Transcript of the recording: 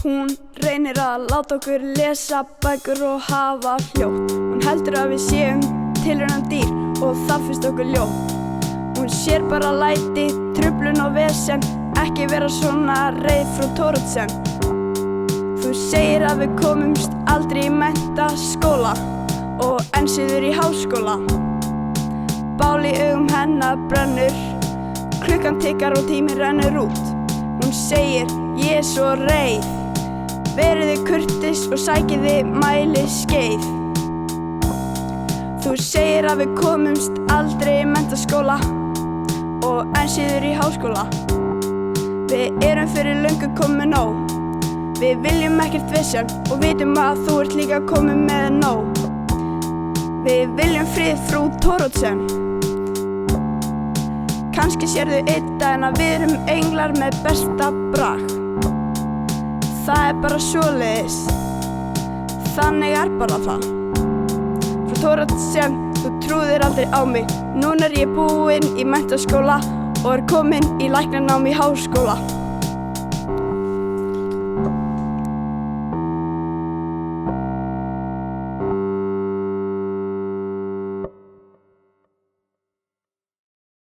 Hún reynir að láta okkur lesa bækur og hafa hljótt. Hún heldur að við séum tilraunadýr og það finnst okkur ljótt. Hún sér bara læti, truflun og vesen, ekki vera svona reið frú Thoroddsen. Þú segir að við komumst aldrei í menntaskóla og enn síður í háskóla. Bál í augum hennar brennur, klukkan tikkar og tíminn rennur út. Hún segir, ég er svo reið, veriði kurteis og sækiði mæliskeið. Þú segir að við komumst aldrei í menntaskóla og enn síður í háskóla. Við erum fyrir löngu komin nóg. Við viljum ekkert vesen og vitum að þú ert líka komin með nóg. Við viljum frið frú Thoroddsen. Kannski sérðu einn daginn að við erum englar með besta brag. Það bara svoleiðis. Þannig bara það. Frú Thoroddsen, þú trúðir aldrei á mig. Núna ég búinn í menntaskóla og komin í læknanám í háskóla.